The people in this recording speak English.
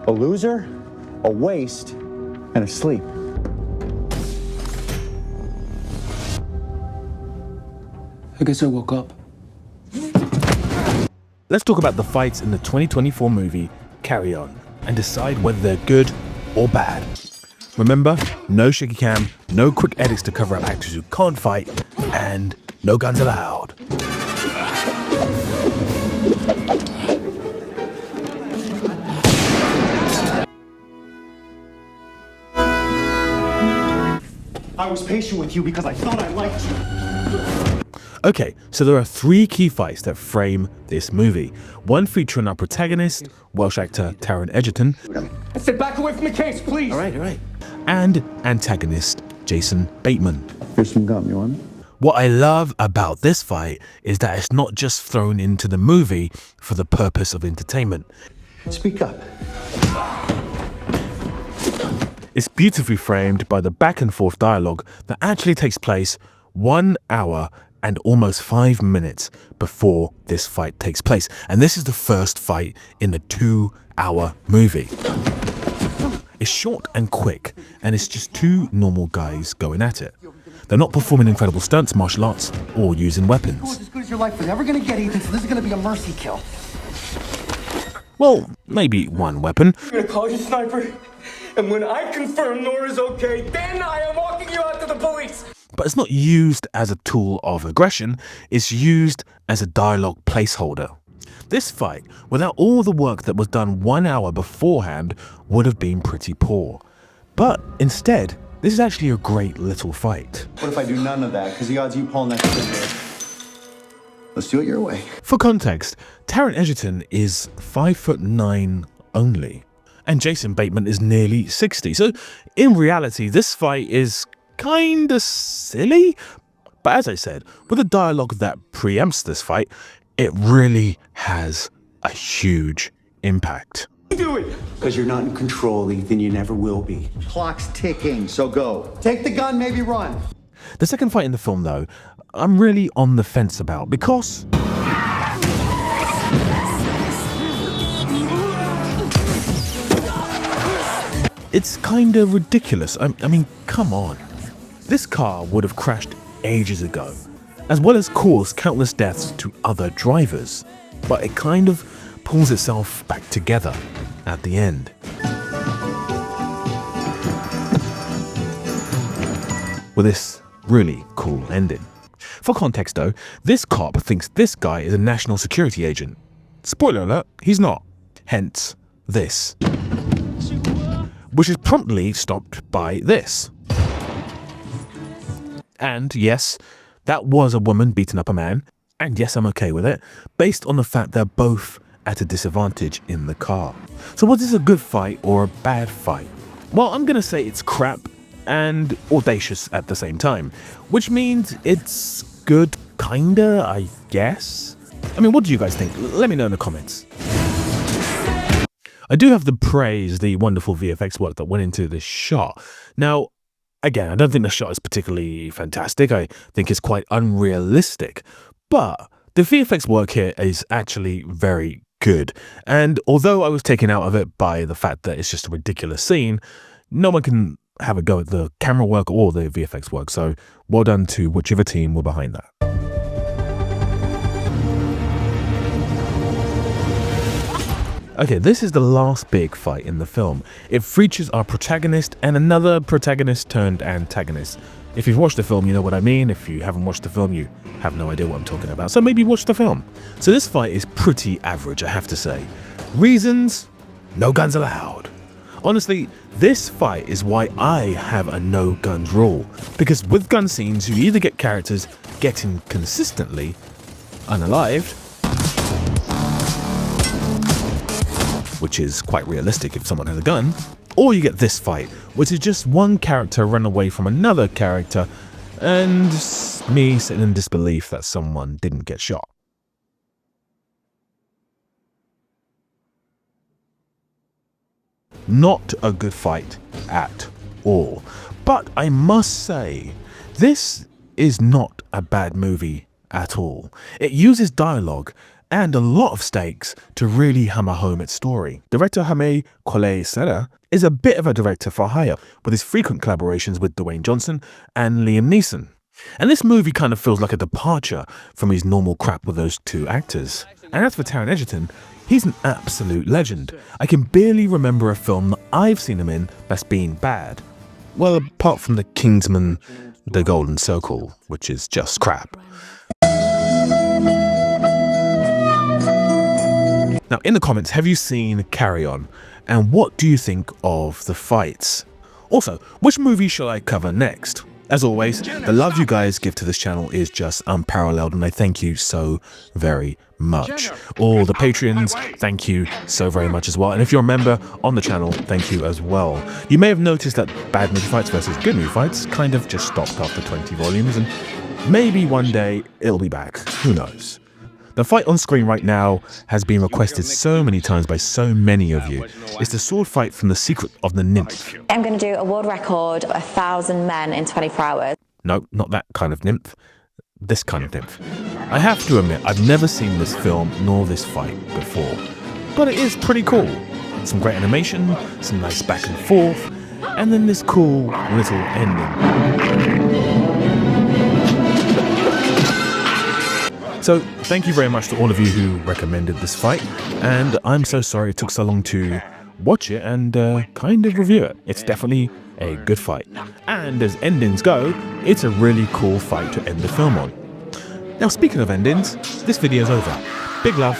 A loser, a waste, and a sleep. I guess I woke up. Let's talk about the fights in the 2024 movie Carry On and decide whether they're good or bad. Remember, no shaky cam, no quick edits to cover up actors who can't fight, and no guns allowed. I was patient with you because I thought I liked you. Okay, so there are three key fights that frame this movie. One featuring our protagonist, Welsh actor Taran Edon, I said back away from the case, please. All right. and antagonist Jason Baitman. Here's some gum, you want it? What I love about this fight is that it's not just thrown into the movie for the purpose of entertainment. Speak up. It's beautifully framed by the back and forth dialogue that actually takes place 1 hour and almost 5 minutes before this fight takes place. And this is the first fight in the 2-hour movie. It's short and quick, and it's just two normal guys going at it. They're not performing incredible stunts, martial arts, or using weapons. As good as your life was never gonna get, Ethan, so this is gonna be a mercy kill. Well, maybe one weapon. I'm gonna call you sniper, and when I confirm Nora's okay, then I am walking you out to the police. But it's not used as a tool of aggression, it's used as a dialogue placeholder. This fight, without all the work that was done 1 hour beforehand, would have been pretty poor. But instead, this is actually a great little fight. What if I do none of that? Because the odds of you pulling that trigger. Let's do it your way. For context, Taran Egerton is 5'9" only, and Jason Bateman is nearly 60. So in reality, this fight is kinda silly. But as I said, with a dialogue that preempts this fight, it really has a huge impact. Do it. Because you're not in control, Ethan. You never will be. Clock's ticking, so go. Take the gun, maybe run. The second fight in the film, though, I'm really on the fence about because it's kind of ridiculous. I mean, come on. This car would have crashed ages ago, as well as caused countless deaths to other drivers, but it kind of pulls itself back together at the end. With this really cool ending. For context though, this cop thinks this guy is a national security agent. Spoiler alert, he's not. Hence, this. Which is promptly stopped by this. And yes, that was a woman beating up a man, and yes, I'm okay with it, based on the fact they're both at a disadvantage in the car. So was this a good fight or a bad fight? Well, I'm gonna say it's crap and audacious at the same time, which means it's good, kinda, I guess. I mean, what do you guys think? Let me know in the comments. I do have to praise the wonderful VFX work that went into this shot. Now, again, I don't think the shot is particularly fantastic. I think it's quite unrealistic, but the VFX work here is actually very good. And although I was taken out of it by the fact that it's just a ridiculous scene, no one can have a go at the camera work or the VFX work. So well done to whichever team were behind that. Okay, this is the last big fight in the film. It features our protagonist and another protagonist turned antagonist. If you've watched the film, you know what I mean. If you haven't watched the film, you have no idea what I'm talking about. So maybe watch the film. So this fight is pretty average, I have to say. Reasons? No guns allowed. Honestly, this fight is why I have a no guns rule. Because with gun scenes, you either get characters getting consistently unalived, which is quite realistic if someone has a gun, or you get this fight, which is just one character run away from another character, and me sitting in disbelief that someone didn't get shot. Not a good fight at all. But I must say, this is not a bad movie at all. It uses dialogue and a lot of stakes to really hammer home its story. Director Jaime Collet Serra is a bit of a director for hire, with his frequent collaborations with Dwayne Johnson and Liam Neeson. And this movie kind of feels like a departure from his normal crap with those two actors. And as for Taran Egerton, he's an absolute legend. I can barely remember a film that I've seen him in that's been bad. Well, apart from The Kingsman, The Golden Circle, which is just crap. Now, in the comments, have you seen Carry On? And what do you think of the fights? Also, which movie shall I cover next? As always, the love you guys give to this channel is just unparalleled, and I thank you so very much. All the Patreons, thank you so very much as well. And if you're a member on the channel, thank you as well. You may have noticed that bad movie fights versus good movie fights kind of just stopped after 20 volumes, and maybe one day it'll be back. Who knows? The fight on screen right now has been requested so many times by so many of you. It's the sword fight from The Secret of the Nymph. I'm going to do a world record of 1,000 men in 24 hours. No, not that kind of nymph. This kind of nymph. I have to admit, I've never seen this film nor this fight before. But it is pretty cool. Some great animation, some nice back and forth, and then this cool little ending. So, thank you very much to all of you who recommended this fight, and I'm so sorry it took so long to watch it and kind of review it. It's definitely a good fight. And as endings go, it's a really cool fight to end the film on. Now, speaking of endings, this video's over. Big love.